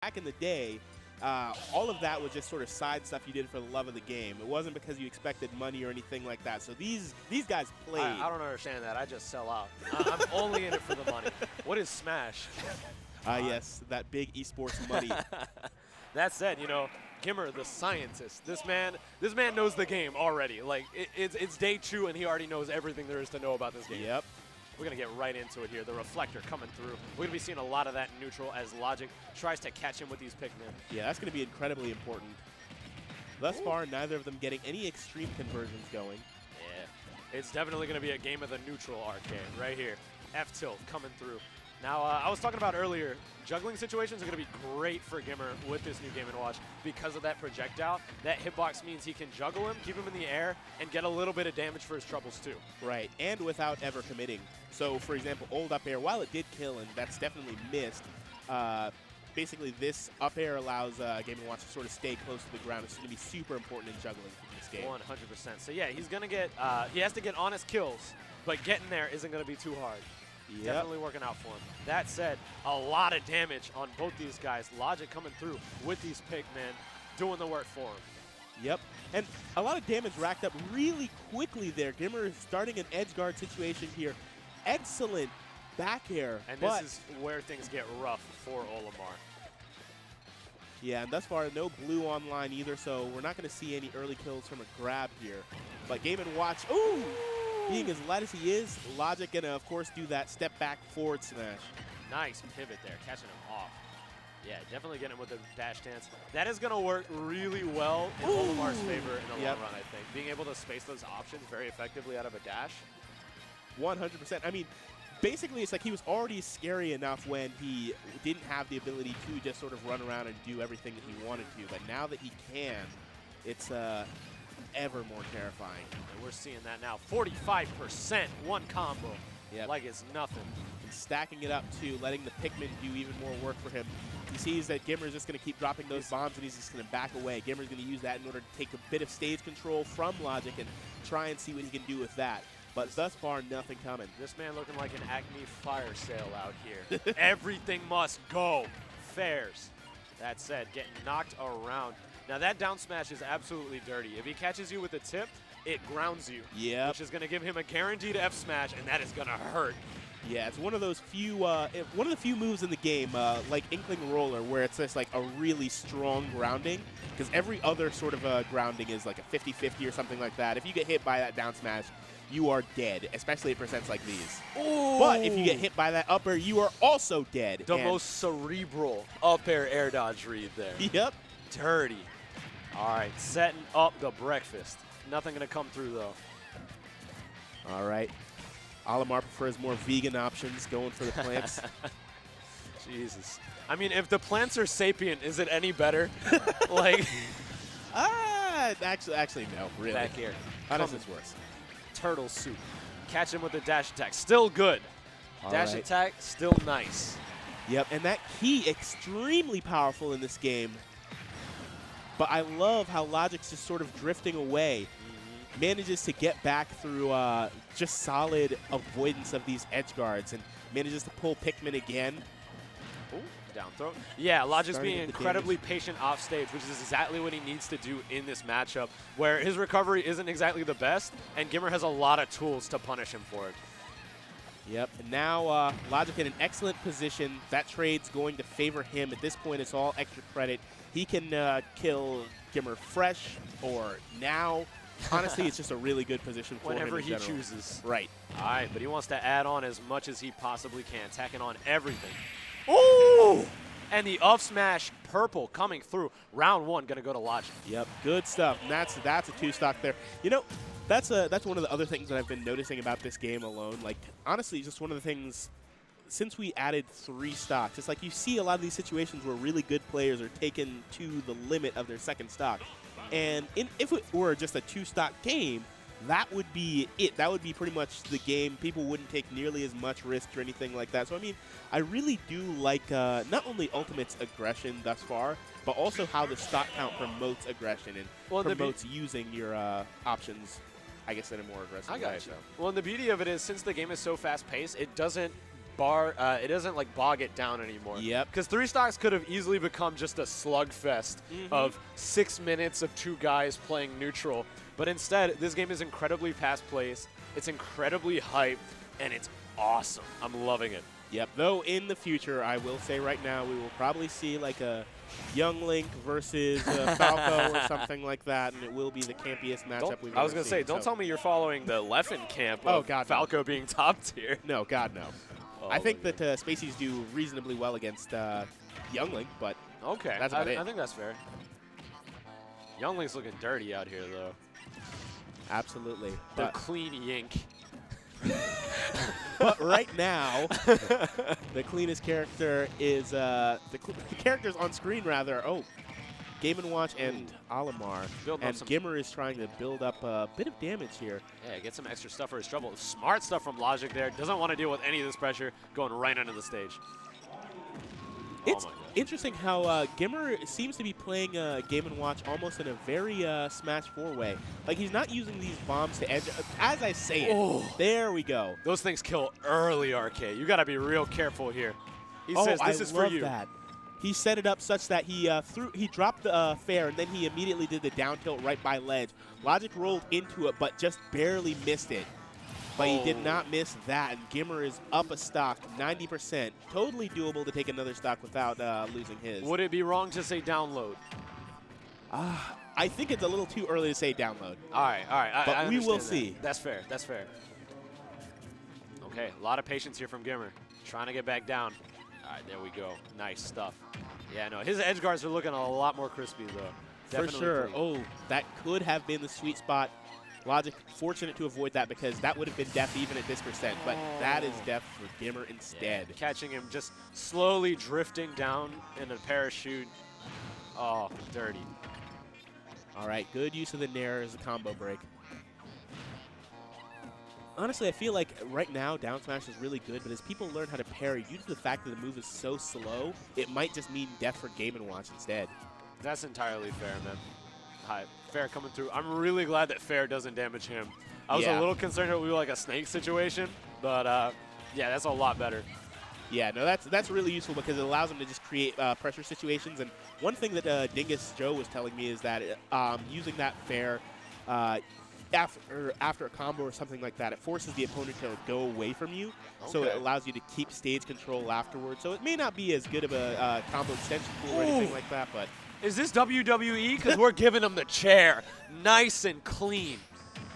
back in the day, all of that was just sort of side stuff you did for the love of the game. It wasn't because you expected money or anything like that. So these guys played. I don't understand that. I just sell out. I'm only in it for the money. What is Smash? Yes, that big esports money. That said, you know, GimR, the scientist, this man knows the game already. Like, it's day 2, and he already knows everything there is to know about this game. Yep. We're going to get right into it here. The reflector coming through. We're going to be seeing a lot of that in neutral as Logic tries to catch him with these Pikmin. Yeah, that's going to be incredibly important. Thus far, neither of them getting any extreme conversions going. Yeah, it's definitely going to be a game of the neutral arcade right here. F-tilt coming through. Now, I was talking about earlier, juggling situations are going to be great for GimR with this new Game & Watch because of that projectile. That hitbox means he can juggle him, keep him in the air, and get a little bit of damage for his troubles too. Right, and without ever committing. So, for example, old up air, while it did kill, and that's definitely missed, basically this up air allows Game & Watch to sort of stay close to the ground. It's going to be super important in juggling in this game. 100%. So yeah, he's going to get, he has to get honest kills, but getting there isn't going to be too hard. Yep. Definitely working out for him. That said, a lot of damage on both these guys. Logic coming through with these Pikmin, doing the work for him. Yep, and a lot of damage racked up really quickly there. GimR is starting an edge guard situation here. Excellent back air. And this is where things get rough for Olimar. Yeah, and thus far, no blue online either, so we're not going to see any early kills from a grab here. But Game & Watch, ooh! Being as light as he is, Logic gonna, of course, do that step back forward smash. Nice pivot there, catching him off. Yeah, definitely getting him with the dash dance. That is going to work really well in Olimar's favor in the long run, I think. Being able to space those options very effectively out of a dash. 100%. I mean, basically, it's like he was already scary enough when he didn't have the ability to just sort of run around and do everything that he wanted to. But now that he can, it's ever more terrifying. And we're seeing that now. 45%, one combo. Yep. Like it's nothing. And stacking it up to letting the Pikmin do even more work for him. He sees that GimR is just going to keep dropping those bombs, and he's just going to back away. GimR is going to use that in order to take a bit of stage control from Logic and try and see what he can do with that. But thus far, nothing coming. This man looking like an Acme fire sale out here. Everything must go. Fairs. That said, getting knocked around. Now that down smash is absolutely dirty. If he catches you with a tip, it grounds you. Yeah. Which is going to give him a guaranteed F smash, and that is going to hurt. Yeah, it's one of those few, one of the few moves in the game, like Inkling Roller, where it's just like a really strong grounding. Because every other sort of grounding is like a 50-50 or something like that. If you get hit by that down smash, you are dead, especially at percents like these. Ooh. But if you get hit by that up air, you are also dead. The most cerebral up air dodge read there. Yep. Dirty. All right, setting up the breakfast. Nothing going to come through, though. All right. Olimar prefers more vegan options, going for the plants. Jesus. I mean, if the plants are sapient, is it any better? Like, actually, no, really. Back here. How does this work? Turtle soup. Catch him with the dash attack. Still good. Dash attack, still nice. Yep, and that key, extremely powerful in this game. But I love how Logic's just sort of drifting away. Manages to get back through just solid avoidance of these edge guards and manages to pull Pikmin again. Ooh, down throw. Yeah, Logic's being incredibly patient off stage, which is exactly what he needs to do in this matchup, where his recovery isn't exactly the best, and GimR has a lot of tools to punish him for it. Yep, and now Logic in an excellent position. That trade's going to favor him. At this point, it's all extra credit. He can kill GimR fresh or now. Honestly, it's just a really good position for him whenever he general. chooses. Right. All right, but he wants to add on as much as he possibly can, attacking on everything. Ooh! And the up smash purple coming through. Round one going to go to Logic. Yep, good stuff. And that's a two-stock there. You know, that's one of the other things that I've been noticing about this game alone. Like, honestly, just one of the things, since we added 3 stocks, it's like you see a lot of these situations where really good players are taken to the limit of their second stock. And if it were just a 2-stock game, that would be it. That would be pretty much the game. People wouldn't take nearly as much risk or anything like that. So, I mean, I really do like not only Ultimate's aggression thus far, but also how the stock count promotes aggression and promotes using your options, I guess, in a more aggressive way. I got you. Well, and the beauty of it is, since the game is so fast-paced, it doesn't it doesn't like bog it down anymore. Yep. Because 3 stocks could have easily become just a slugfest of 6 minutes of 2 guys playing neutral. But instead, this game is incredibly fast-paced. It's incredibly hyped, and it's awesome. I'm loving it. Yep. Though in the future, I will say right now, we will probably see like a Young Link versus Falco or something like that, and it will be the campiest matchup we've ever seen. I was going to say, don't tell me you're following the Leffen camp Oh, of God, Falco being top tier. No, God, no. Oh, I think that Spaceys do reasonably well against Young Link, but okay, that's about it. I think that's fair. Young Link's looking dirty out here, though. Absolutely. The clean yink. But right now, the cleanest character is the characters on screen rather. Oh, Game & Watch and Olimar, and GimR is trying to build up a bit of damage here. Yeah, get some extra stuff for his trouble. Smart stuff from Logic there. Doesn't want to deal with any of this pressure, going right under the stage. It's interesting how GimR seems to be playing Game & Watch almost in a very Smash 4 way. Like, he's not using these bombs to edge. As I say it, there we go. Those things kill early, Arcade. You got to be real careful here. He says, this is for you. That. He set it up such that he dropped the fair, and then he immediately did the down tilt right by ledge. Logic rolled into it, but just barely missed it. But he did not miss that, and GimR is up a stock, 90%. Totally doable to take another stock without losing his. Would it be wrong to say download? I think it's a little too early to say download. All right. But I we will that. see. That's fair. Okay, a lot of patience here from GimR. Trying to get back down. All right, there we go. Nice stuff. Yeah, no, his edge guards are looking a lot more crispy, though. Definitely For sure. clean. Oh, that could have been the sweet spot. Logic fortunate to avoid that because that would have been death even at this percent, but that is death for GimR instead. Yeah, catching him just slowly drifting down in a parachute. Oh, dirty. All right, good use of the Nair as a combo break. Honestly, I feel like right now down smash is really good, but as people learn how to parry, due to the fact that the move is so slow, it might just mean death for Game & Watch instead. That's entirely fair, man. Hi, Fair coming through. I'm really glad that Fair doesn't damage him. I was a little concerned it would be like a snake situation, but yeah, that's a lot better. Yeah, no, that's really useful because it allows him to just create pressure situations. And one thing that Dingus Joe was telling me is that using that Fair after a combo or something like that, it forces the opponent to go away from you, so it allows you to keep stage control afterwards. So it may not be as good of a combo extension tool or anything like that, but... Is this WWE? Because we're giving him the chair. Nice and clean.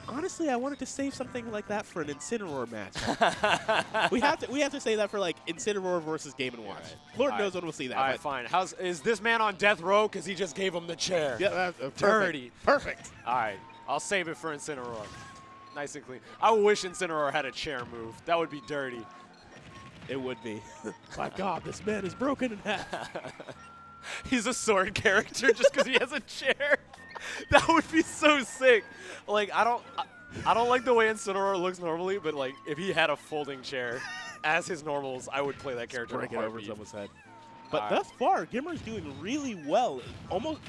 Honestly, I wanted to save something like that for an Incineroar match. we have to say that for like Incineroar versus Game & Watch. Right. Lord knows when we'll see that. All right, fine. Is this man on death row because he just gave him the chair? Yeah, dirty. Perfect. All right, I'll save it for Incineroar. Nice and clean. I wish Incineroar had a chair move. That would be dirty. It would be. My God, this man is broken in half. He's a sword character just because he has a chair. That would be so sick. Like, I don't like the way Incineroar looks normally, but like if he had a folding chair as his normals, I would play that character. Break it over someone's head. But thus far, GimR's doing really well.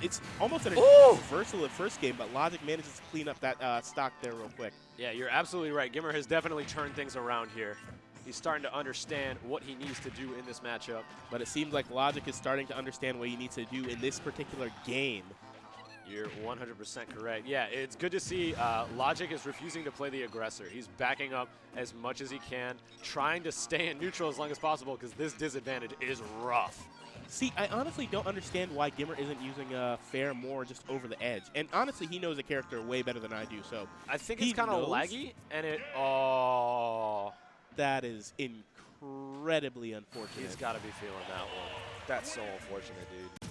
It's almost an reversal at first game, but Logic manages to clean up that stock there real quick. Yeah, you're absolutely right. GimR has definitely turned things around here. He's starting to understand what he needs to do in this matchup. But it seems like Logic is starting to understand what he needs to do in this particular game. You're 100% correct. Yeah, it's good to see Logic is refusing to play the aggressor. He's backing up as much as he can, trying to stay in neutral as long as possible because this disadvantage is rough. See, I honestly don't understand why GimR isn't using Fair more just over the edge. And honestly, he knows the character way better than I do, so I think it's kind of laggy, and that is incredibly unfortunate. He's got to be feeling that one. That's so unfortunate, dude.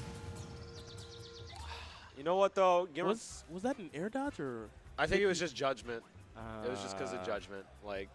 You know what, though? Was that an air dodge, or? I think it was just judgment. It was just because of judgment. Like,